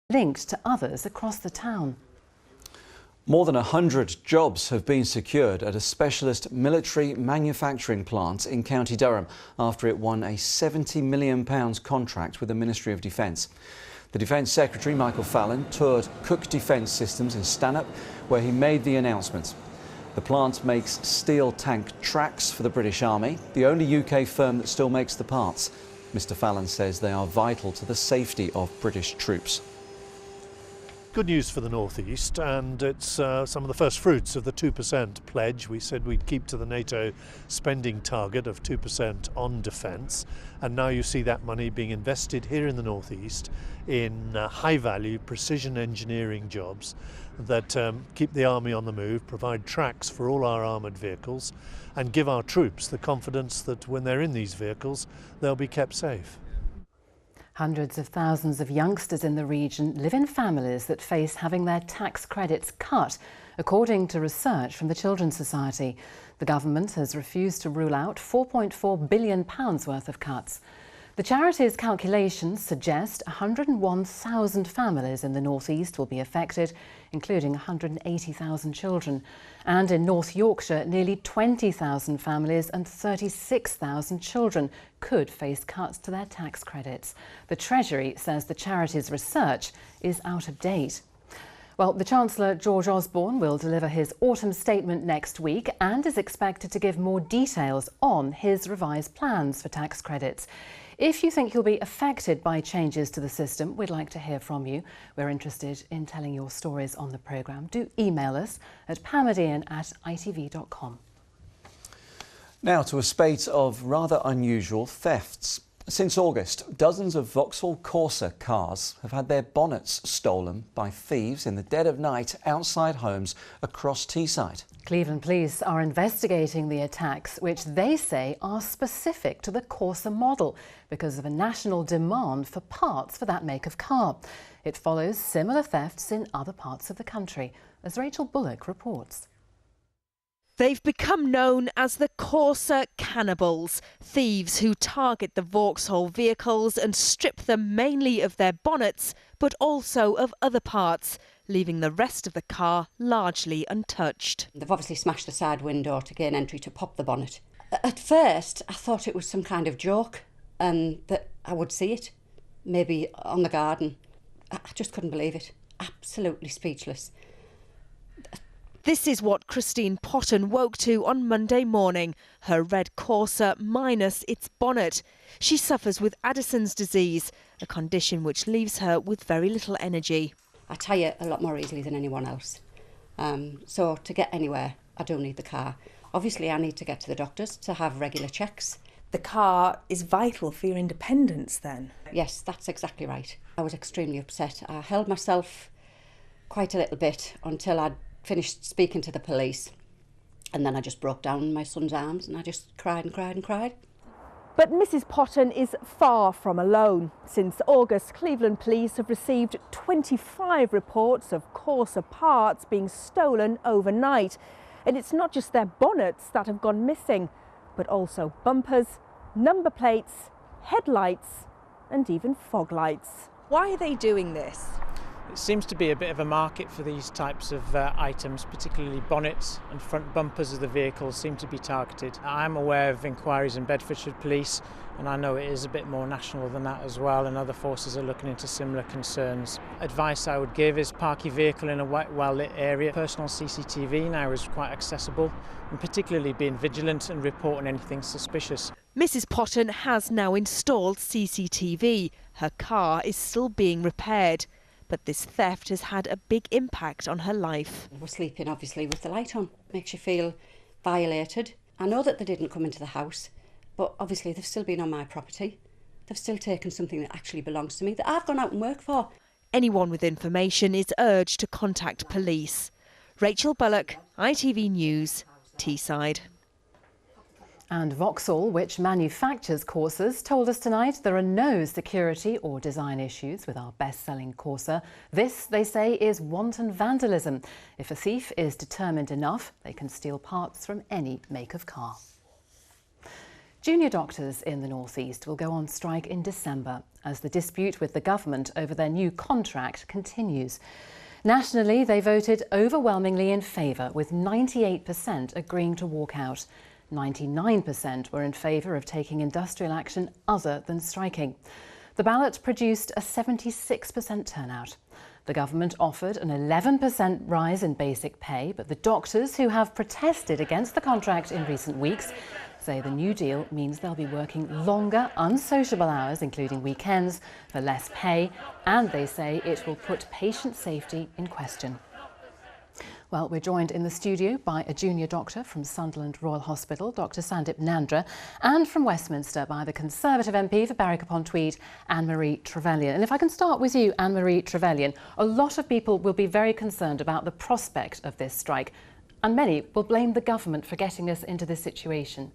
linked to others across the town. More than 100 jobs have been secured at a specialist military manufacturing plant in County Durham after it won a £70 million contract with the Ministry of Defence. The Defence Secretary, Michael Fallon, toured Cook Defence Systems in Stanhope, where he made the announcement. The plant makes steel tank tracks for the British Army, the only UK firm that still makes the parts. Mr Fallon says they are vital to the safety of British troops. Good news for the North East, and it's some of the first fruits of the 2% pledge. We said we'd keep to the NATO spending target of 2% on defence, and now you see that money being invested here in the North East in high-value precision engineering jobs that keep the army on the move, provide tracks for all our armoured vehicles, and give our troops the confidence that when they're in these vehicles, they'll be kept safe. Hundreds of thousands of youngsters in the region live in families that face having their tax credits cut, according to research from the Children's Society. The government has refused to rule out £4.4 billion worth of cuts. The charity's calculations suggest 101,000 families in the North East will be affected, including 180,000 children. And in North Yorkshire, nearly 20,000 families and 36,000 children could face cuts to their tax credits. The Treasury says the charity's research is out of date. Well, the Chancellor, George Osborne, will deliver his autumn statement next week and is expected to give more details on his revised plans for tax credits. If you think you'll be affected by changes to the system, we'd like to hear from you. We're interested in telling your stories on the programme. Do email us at pamadian@itv.com. Now to a spate of rather unusual thefts. Since August, dozens of Vauxhall Corsa cars have had their bonnets stolen by thieves in the dead of night outside homes across Teesside. Cleveland Police are investigating the attacks, which they say are specific to the Corsa model because of a national demand for parts for that make of car. It follows similar thefts in other parts of the country, as Rachel Bullock reports. They've become known as the Corsa cannibals, thieves who target the Vauxhall vehicles and strip them mainly of their bonnets, but also of other parts, leaving the rest of the car largely untouched. They've obviously smashed the side window to gain entry to pop the bonnet. At first, I thought it was some kind of joke and that I would see it, maybe on the garden. I just couldn't believe it. Absolutely speechless. This is what Christine Potton woke to on Monday morning, her red Corsa minus its bonnet. She suffers with Addison's disease, a condition which leaves her with very little energy. I tire a lot more easily than anyone else. So to get anywhere, I do need the car. Obviously, I need to get to the doctors to have regular checks. The car is vital for your independence then? Yes, that's exactly right. I was extremely upset. I held myself quite a little bit until I'd finished speaking to the police, and then I just broke down in my son's arms and I just cried and cried and cried. But Mrs Potton is far from alone. Since August, Cleveland Police have received 25 reports of Corsa parts being stolen overnight. And it's not just their bonnets that have gone missing, but also bumpers, number plates, headlights and even fog lights. Why are they doing this? It seems to be a bit of a market for these types of items, particularly bonnets and front bumpers of the vehicles seem to be targeted. I'm aware of inquiries in Bedfordshire Police, and I know it is a bit more national than that as well, and other forces are looking into similar concerns. Advice I would give is park your vehicle in a well-lit area. Personal CCTV now is quite accessible, and particularly being vigilant and reporting anything suspicious. Mrs Potton has now installed CCTV. Her car is still being repaired. But this theft has had a big impact on her life. I was sleeping obviously with the light on. Makes you feel violated. I know that they didn't come into the house, but obviously they've still been on my property. They've still taken something that actually belongs to me, that I've gone out and worked for. Anyone with information is urged to contact police. Rachel Bullock, ITV News, Teesside. And Vauxhall, which manufactures Corsas, told us tonight there are no security or design issues with our best-selling Corsa. This, they say, is wanton vandalism. If a thief is determined enough, they can steal parts from any make of car. Junior doctors in the North East will go on strike in December as the dispute with the government over their new contract continues. Nationally, they voted overwhelmingly in favour, with 98% agreeing to walk out. 99% were in favour of taking industrial action other than striking. The ballot produced a 76% turnout. The government offered an 11% rise in basic pay, but the doctors who have protested against the contract in recent weeks say the new deal means they'll be working longer, unsociable hours, including weekends, for less pay, and they say it will put patient safety in question. Well, we're joined in the studio by a junior doctor from Sunderland Royal Hospital, Dr Sandip Nandra, and from Westminster by the Conservative MP for Berwick-upon-Tweed, Anne-Marie Trevelyan. And if I can start with you, Anne-Marie Trevelyan, a lot of people will be very concerned about the prospect of this strike, and many will blame the government for getting us into this situation.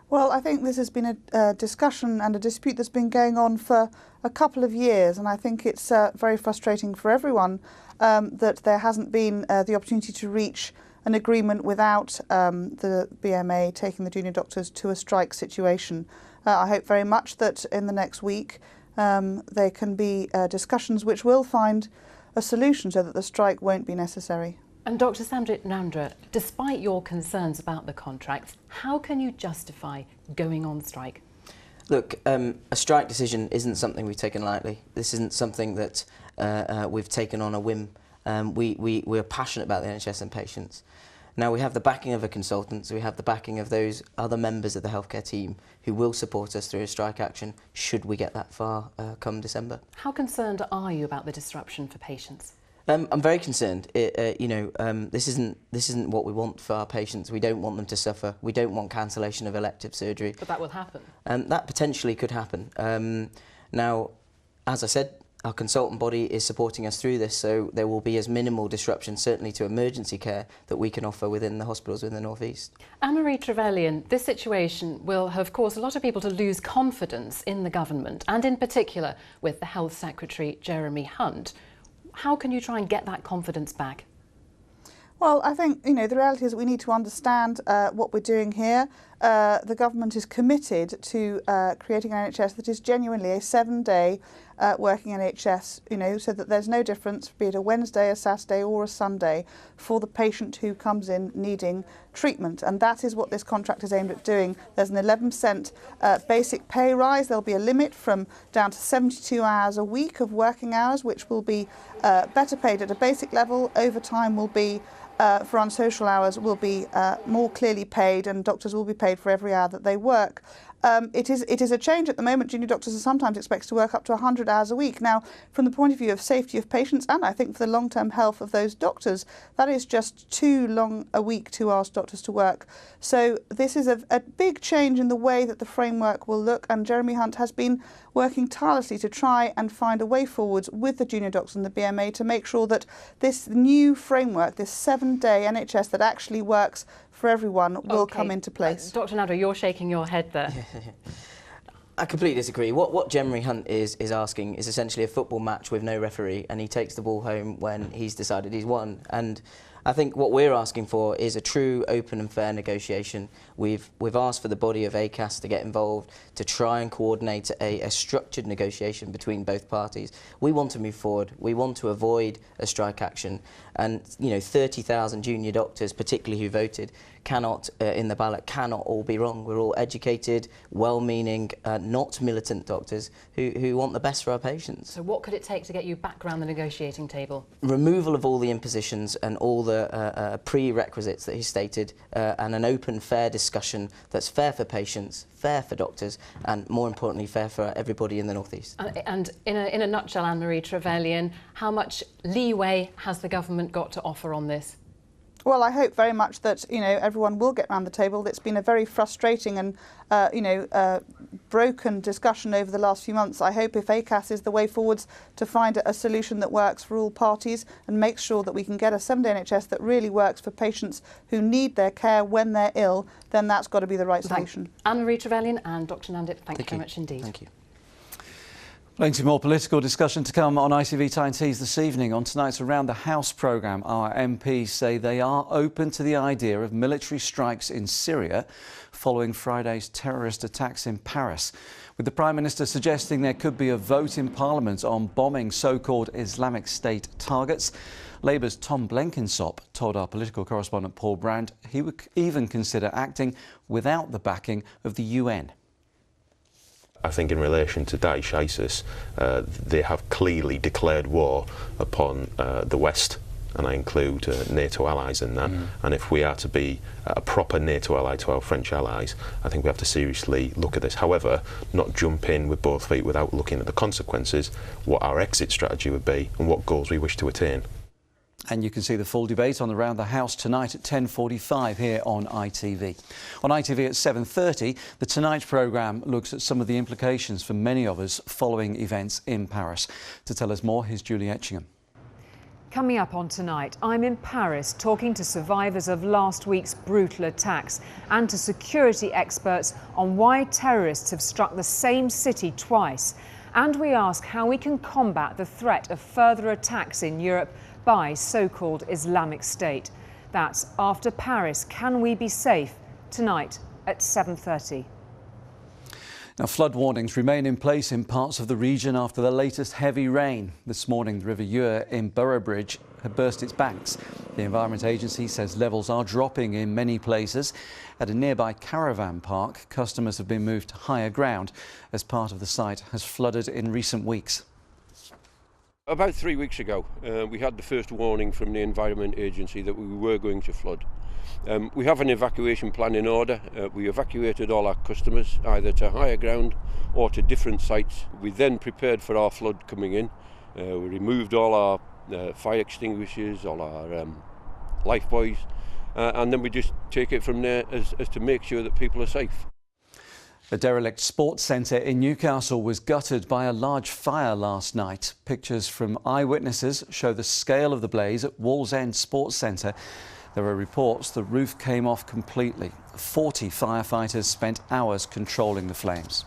Well, I think this has been a discussion and a dispute that's been going on for a couple of years, and I think it's very frustrating for everyone that there hasn't been the opportunity to reach an agreement without the BMA taking the junior doctors to a strike situation. I hope very much that in the next week there can be discussions which will find a solution so that the strike won't be necessary. And Dr Sandip Nandra, despite your concerns about the contracts, how can you justify going on strike? Look, a strike decision isn't something we've taken lightly. This isn't something that we've taken on a whim. We're passionate about the NHS and patients. Now, we have the backing of a consultant, so we have the backing of those other members of the healthcare team who will support us through a strike action should we get that far come December. How concerned are you about the disruption for patients? I'm very concerned. This isn't what we want for our patients. We don't want them to suffer. We don't want cancellation of elective surgery. But that will happen. That potentially could happen. Now, as I said, our consultant body is supporting us through this, so there will be as minimal disruption, certainly to emergency care, that we can offer within the hospitals in the North East. Anne-Marie Trevelyan, this situation will have caused a lot of people to lose confidence in the government, and in particular with the Health Secretary Jeremy Hunt. How can you try and get that confidence back? Well, I think, the reality is that we need to understand what we're doing here. The government is committed to creating an NHS that is genuinely a 7-day working NHS, so that there's no difference, be it a Wednesday, a Saturday or a Sunday, for the patient who comes in needing treatment. And that is what this contract is aimed at doing. There's an 11% basic pay rise. There'll be a limit from down to 72 hours a week of working hours, which will be better paid at a basic level. Overtime will be for unsocial hours will be more clearly paid, and doctors will be paid for every hour that they work. It is a change at the moment. Junior doctors are sometimes expected to work up to 100 hours a week. Now, from the point of view of safety of patients, and I think for the long-term health of those doctors, that is just too long a week to ask doctors to work. So this is a big change in the way that the framework will look, and Jeremy Hunt has been working tirelessly to try and find a way forwards with the junior doctors and the BMA to make sure that this new framework, this 7-day NHS that actually works for everyone, will come into place. Dr Nandra, you're shaking your head there. I completely disagree. What Jeremy Hunt is asking is essentially a football match with no referee, and he takes the ball home when he's decided he's won. And I think what we're asking for is a true, open and fair negotiation. We've asked for the body of ACAS to get involved to try and coordinate a structured negotiation between both parties. We want to move forward. We want to avoid a strike action. And 30,000 junior doctors, particularly who voted, cannot in the ballot cannot all be wrong. We're all educated, well-meaning, not militant doctors who want the best for our patients. So what could it take to get you back around the negotiating table? Removal of all the impositions and all the prerequisites that he stated, and an open, fair discussion that's fair for patients, fair for doctors, and more importantly, fair for everybody in the North East. And in a nutshell, Anne-Marie Trevelyan, how much leeway has the government got to offer on this? Well, I hope very much that everyone will get round the table. It's been a very frustrating and broken discussion over the last few months. I hope if ACAS is the way forwards to find a solution that works for all parties and makes sure that we can get a 7-day NHS that really works for patients who need their care when they're ill, then that's got to be the right solution. Anne-Marie Trevelyan and Dr Nandip, thank you very much indeed. Thank you. Plenty more political discussion to come on ITV Tyne Tees this evening. On tonight's Around the House programme, our MPs say they are open to the idea of military strikes in Syria following Friday's terrorist attacks in Paris, with the Prime Minister suggesting there could be a vote in Parliament on bombing so-called Islamic State targets. Labour's Tom Blenkinsop told our political correspondent Paul Brand he would even consider acting without the backing of the UN. I think in relation to Daesh ISIS, they have clearly declared war upon the West, and I include NATO allies in that. And if we are to be a proper NATO ally to our French allies, I think we have to seriously look at this. However, not jump in with both feet without looking at the consequences, what our exit strategy would be and what goals we wish to attain. And you can see the full debate on Around the House tonight at 10:45 here on ITV. On ITV at 7:30, the Tonight programme looks at some of the implications for many of us following events in Paris. To tell us more, here's Julie Etchingham. Coming up on Tonight, I'm in Paris talking to survivors of last week's brutal attacks and to security experts on why terrorists have struck the same city twice. And we ask how we can combat the threat of further attacks in Europe by so-called Islamic State. That's after Paris. Can we be safe? Tonight at 7:30. Now, flood warnings remain in place in parts of the region after the latest heavy rain. This morning, the River Ure in Boroughbridge had burst its banks. The Environment Agency says levels are dropping in many places. At a nearby caravan park, customers have been moved to higher ground as part of the site has flooded in recent weeks. About 3 weeks ago, we had the first warning from the Environment Agency that we were going to flood. We have an evacuation plan in order. We evacuated all our customers either to higher ground or to different sites. We then prepared for our flood coming in. We removed all our fire extinguishers, all our life buoys, and then we just take it from there as to make sure that people are safe. A derelict sports centre in Newcastle was gutted by a large fire last night. Pictures from eyewitnesses show the scale of the blaze at Wallsend Sports Centre. There are reports the roof came off completely. 40 firefighters spent hours controlling the flames.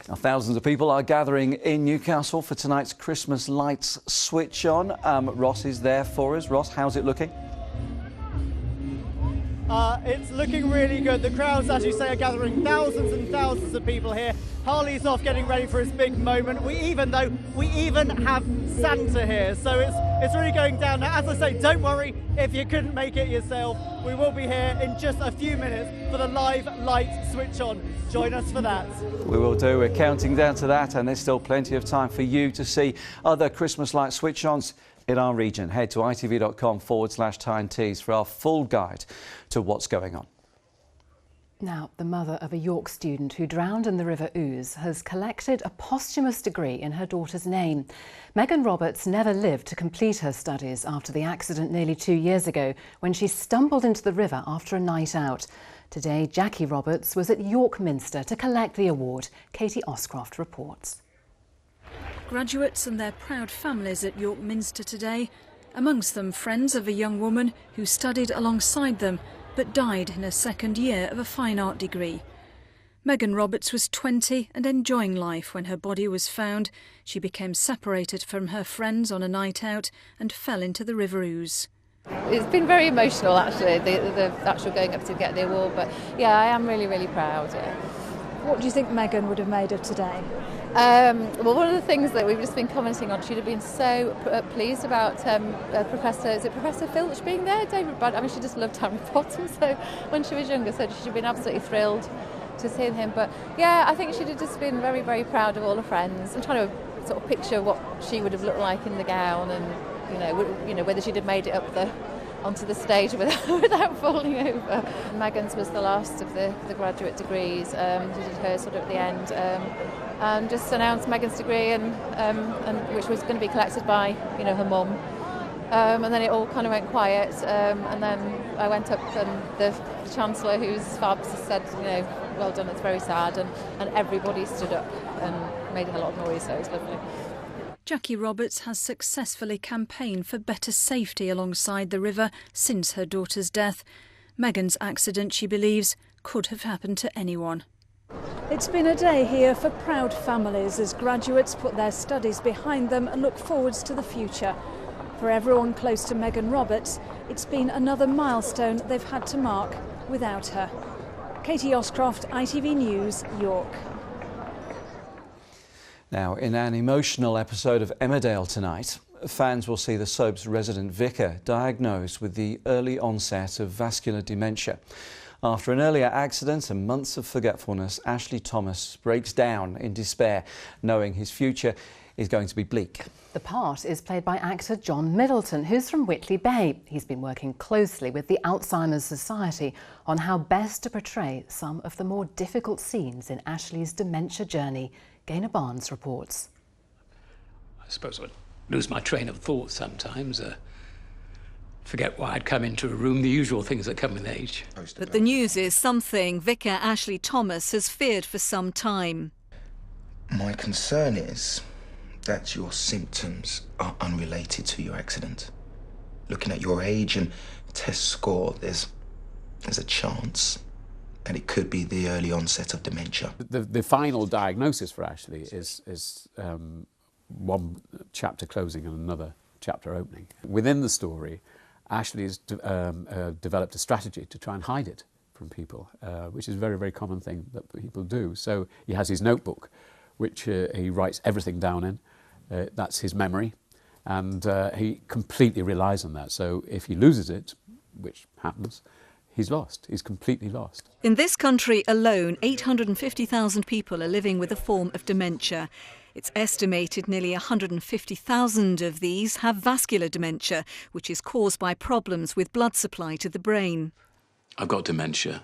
Now, thousands of people are gathering in Newcastle for tonight's Christmas lights switch on. Ross is there for us. Ross, how's it looking? It's looking really good. The crowds, as you say, are gathering thousands and thousands of people here. Harley's off getting ready for his big moment. We even have Santa here, so it's really going down. Now, as I say, don't worry if you couldn't make it yourself. We will be here in just a few minutes for the live light switch on. Join us for that. We will do. We're counting down to that, and there's still plenty of time for you to see other Christmas light switch ons in our region. Head to itv.com/Tyne Tees for our full guide to what's going on. Now, the mother of a York student who drowned in the River Ouse has collected a posthumous degree in her daughter's name. Megan Roberts never lived to complete her studies after the accident nearly 2 years ago when she stumbled into the river after a night out. Today, Jackie Roberts was at York Minster to collect the award. Katie Oscroft reports. Graduates and their proud families at York Minster today, amongst them friends of a young woman who studied alongside them but died in her second year of a fine art degree. Megan Roberts was 20 and enjoying life when her body was found. She became separated from her friends on a night out and fell into the River Ouse. It's been very emotional actually, the actual going up to get the award, but yeah, I am really, really proud. Yeah. What do you think Megan would have made of today? Well, one of the things that we've just been commenting on, she'd have been so pleased about Professor Filch being there, David Brad. I mean, she just loved Harry Potter, so when she was younger, so she'd been absolutely thrilled to see him. But yeah, I think she'd have just been very, very proud of all her friends. I'm trying to sort of picture what she would have looked like in the gown, and you know whether she'd have made it up onto the stage without falling over. Megan's was the last of the graduate degrees. She did hers sort of at the end, and just announced Megan's degree, and which was going to be collected by her mum. And then it all kind of went quiet, and then I went up, and the Chancellor, who's fab, said, well done, it's very sad, and everybody stood up and made a lot of noise, so it was lovely. Jackie Roberts has successfully campaigned for better safety alongside the river since her daughter's death. Megan's accident, she believes, could have happened to anyone. It's been a day here for proud families as graduates put their studies behind them and look forwards to the future. For everyone close to Megan Roberts, it's been another milestone they've had to mark without her. Katie Oscroft, ITV News, York. Now, in an emotional episode of Emmerdale tonight, fans will see the soap's resident vicar diagnosed with the early onset of vascular dementia. After an earlier accident and months of forgetfulness, Ashley Thomas breaks down in despair, knowing his future is going to be bleak. The part is played by actor John Middleton, who's from Whitley Bay. He's been working closely with the Alzheimer's Society on how best to portray some of the more difficult scenes in Ashley's dementia journey. Gaynor Barnes reports. I suppose I'd lose my train of thought sometimes, forget why I'd come into a room, the usual things that come with age. But the news is something Vicar Ashley Thomas has feared for some time. My concern is that your symptoms are unrelated to your accident. Looking at your age and test score, there's a chance that it could be the early onset of dementia. The final diagnosis for Ashley is one chapter closing and another chapter opening. Within the story, Ashley has developed a strategy to try and hide it from people, which is a very, very common thing that people do. So he has his notebook, which he writes everything down in. That's his memory, and he completely relies on that. So if he loses it, which happens, he's lost. He's completely lost. In this country alone, 850,000 people are living with a form of dementia. It's estimated nearly 150,000 of these have vascular dementia, which is caused by problems with blood supply to the brain. I've got dementia.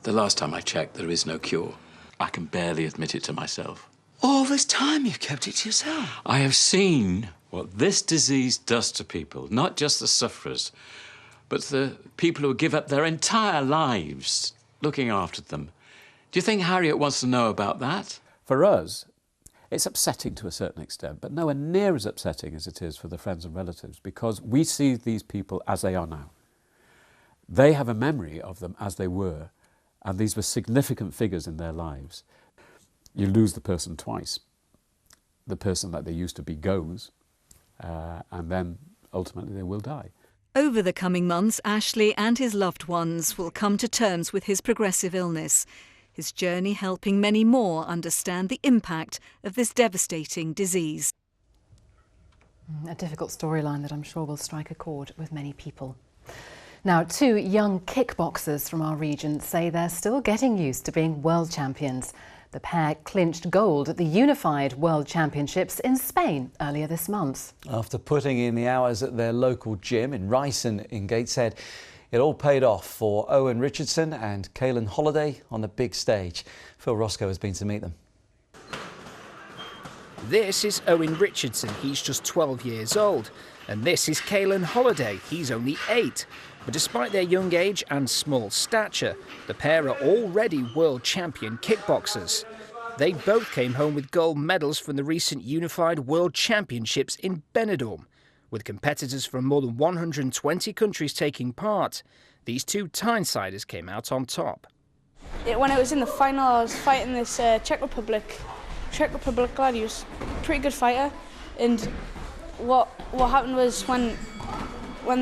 The last time I checked, there is no cure. I can barely admit it to myself. All this time you've kept it to yourself? I have seen what this disease does to people, not just the sufferers, but the people who give up their entire lives looking after them. Do you think Harriet wants to know about that? For us, it's upsetting to a certain extent, but nowhere near as upsetting as it is for the friends and relatives, because we see these people as they are now. They have a memory of them as they were, and these were significant figures in their lives. You lose the person twice. The person that they used to be goes, and then ultimately they will die. Over the coming months, Ashley and his loved ones will come to terms with his progressive illness. His journey helping many more understand the impact of this devastating disease. A difficult storyline that I'm sure will strike a chord with many people. Now, two young kickboxers from our region say they're still getting used to being world champions. The pair clinched gold at the Unified World Championships in Spain earlier this month. After putting in the hours at their local gym in Ryson in Gateshead, it all paid off for Owen Richardson and Caelan Holliday on the big stage. Phil Roscoe has been to meet them. This is Owen Richardson, he's just 12 years old. And this is Caelan Holliday, he's only 8. But despite their young age and small stature, the pair are already world champion kickboxers. They both came home with gold medals from the recent Unified World Championships in Benidorm. With competitors from more than 120 countries taking part, these two Tyne-siders came out on top. When I was in the final, I was fighting this Czech Republic lad. He was a pretty good fighter, and what happened was when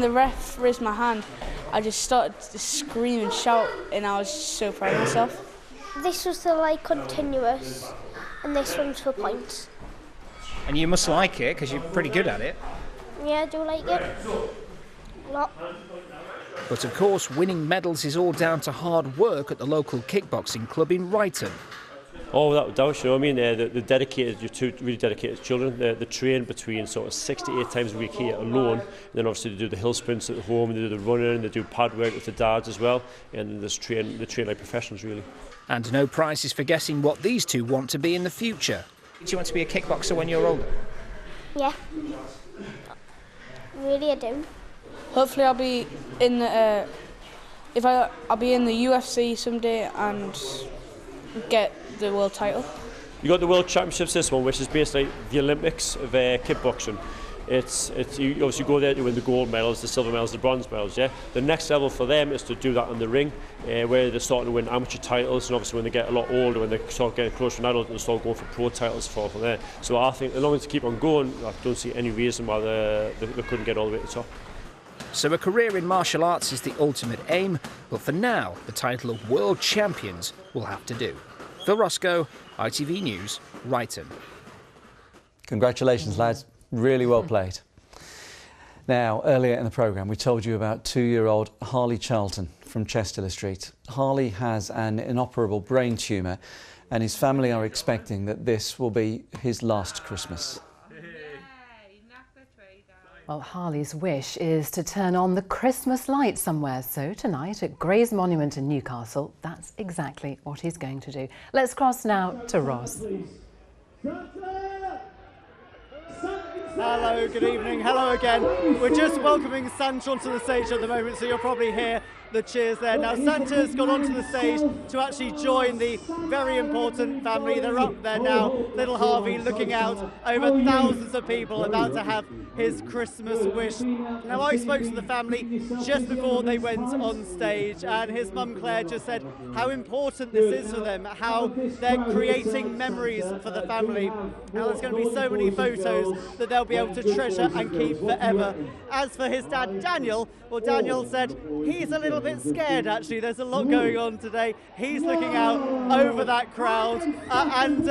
the ref raised my hand, I just started to scream and shout, and I was so proud of myself. This was the continuous, and this one's for points. And you must like it, because you're pretty good at it. Yeah, I do like it. A lot. But of course, winning medals is all down to hard work at the local kickboxing club in Ryton. Oh, without doubt, you know what I mean? They're dedicated, you're two really dedicated children. They train between sort of 6 to 8 times a week here alone. And then obviously they do the hill sprints at home, and they do the running, and they do pad work with the dads as well. And they train like professionals, really. And no prizes for guessing what these two want to be in the future. Do you want to be a kickboxer when you're older? Yeah. Really, I do. Hopefully I'll be in the, I'll be in the UFC someday and get the world title. You got the World Championships this one, which is basically the Olympics of kickboxing. it's you obviously go there to win the gold medals, the silver medals, the bronze medals. Yeah, the next level for them is to do that in the ring, where they're starting to win amateur titles, and obviously when they get a lot older, when they start getting closer to an adult, they'll start going for pro titles from there. So I think as long as they keep on going, I don't see any reason why they couldn't get all the way to the top. So a career in martial arts is the ultimate aim, but for now, the title of World Champions will have to do. Phil Roscoe, ITV News, Brighton. Congratulations, lads. Really well played. Now, earlier in the programme, we told you about 2-year-old Harley Charlton from Chester Street. Harley has an inoperable brain tumour, and his family are expecting that this will be his last Christmas. Well, Harley's wish is to turn on the Christmas light somewhere. So tonight at Gray's Monument in Newcastle, that's exactly what he's going to do. Let's cross now to Ross. Hello, good evening, hello again. We're just welcoming Santa onto the stage at the moment, so you'll probably hear the cheers there. Now, Santa's gone onto the stage to actually join the very important family. They're up there now, little Harvey looking out over thousands of people about to have his Christmas wish. Now, I spoke to the family just before they went on stage, and his mum Claire just said how important this is for them, how they're creating memories for the family. Now, there's going to be so many photos that they'll be able to treasure and keep forever. As for his dad, Daniel, well, Daniel said he's a little bit scared, actually. There's a lot going on today. He's looking out over that crowd and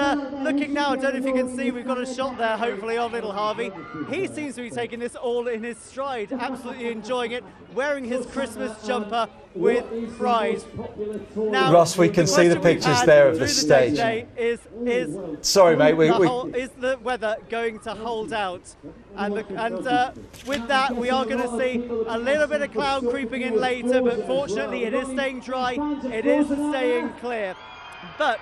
looking now, I don't know if you can see, we've got a shot there, hopefully, of little Harvey. He seems to be taking this all in his stride, absolutely enjoying it, wearing his Christmas jumper with pride. Now, Ross, we can see the pictures there of the stage. Sorry, mate. Is the weather going to hold out? And with that, we are going to see a little bit of cloud creeping in later, but fortunately it is staying dry, it is staying clear. But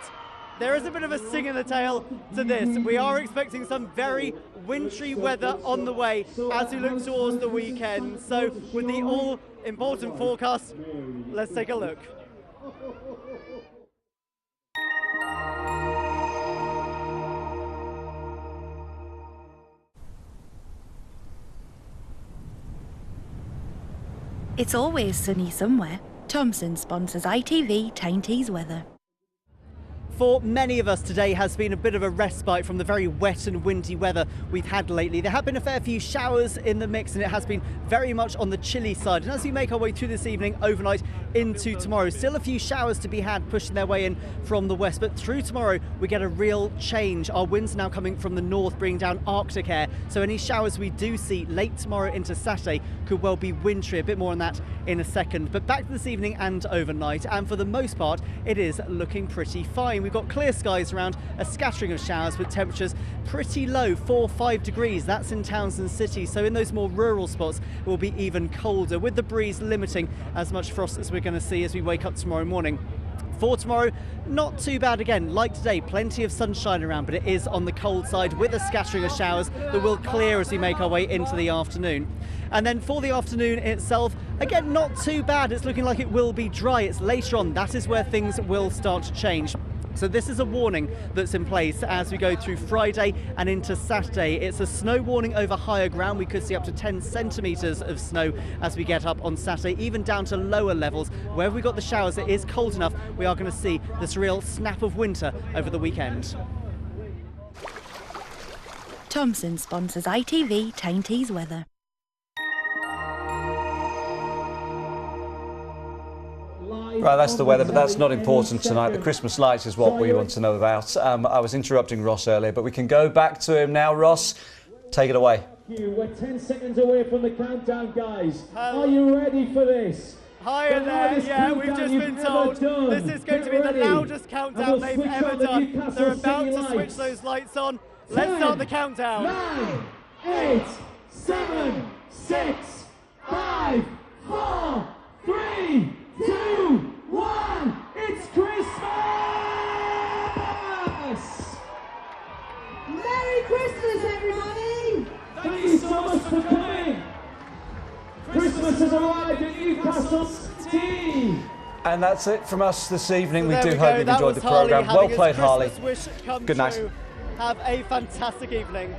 there is a bit of a sting in the tail to this. We are expecting some very wintry weather on the way as we look towards the weekend. So with the all-important forecast, let's take a look. It's always sunny somewhere. Thomson sponsors ITV Tyne's weather. For many of us, today has been a bit of a respite from the very wet and windy weather we've had lately. There have been a fair few showers in the mix, and it has been very much on the chilly side. And as we make our way through this evening, overnight into tomorrow, still a few showers to be had pushing their way in from the west. But through tomorrow, we get a real change. Our winds now coming from the north, bringing down Arctic air. So any showers we do see late tomorrow into Saturday could well be wintry. A bit more on that in a second. But back to this evening and overnight. And for the most part, it is looking pretty fine. We've got clear skies around, a scattering of showers with temperatures pretty low, 4-5 degrees. That's in towns and cities. So in those more rural spots, it will be even colder, with the breeze limiting as much frost as we're going to see as we wake up tomorrow morning. For tomorrow, not too bad again. Like today, plenty of sunshine around, but it is on the cold side with a scattering of showers that will clear as we make our way into the afternoon. And then for the afternoon itself, again, not too bad. It's looking like it will be dry. It's later on. That is where things will start to change. So this is a warning that's in place as we go through Friday and into Saturday. It's a snow warning over higher ground. We could see up to 10 centimetres of snow as we get up on Saturday, even down to lower levels. Wherever we got the showers, it is cold enough. We are going to see this real snap of winter over the weekend. Thomson sponsors ITV Tyne's weather. Right, that's the weather, but that's not important tonight. The Christmas lights is what we want to know about. I was interrupting Ross earlier, but we can go back to him now. Ross, take it away. We're 10 seconds away from the countdown, guys. Are you ready for this? Hi there, yeah, we've just been told this is going to be the loudest countdown they've ever done. They're about to switch those lights on. Let's start the countdown. 9, 8, 7, 6, 5, 4, 3, 2, 1, it's Christmas! Merry Christmas, everybody! Thank you so much for coming! Christmas has arrived at Newcastle's team! And that's it from us this evening. So we do we hope you've enjoyed the programme. Well played, Harley. Good night. Have a fantastic evening.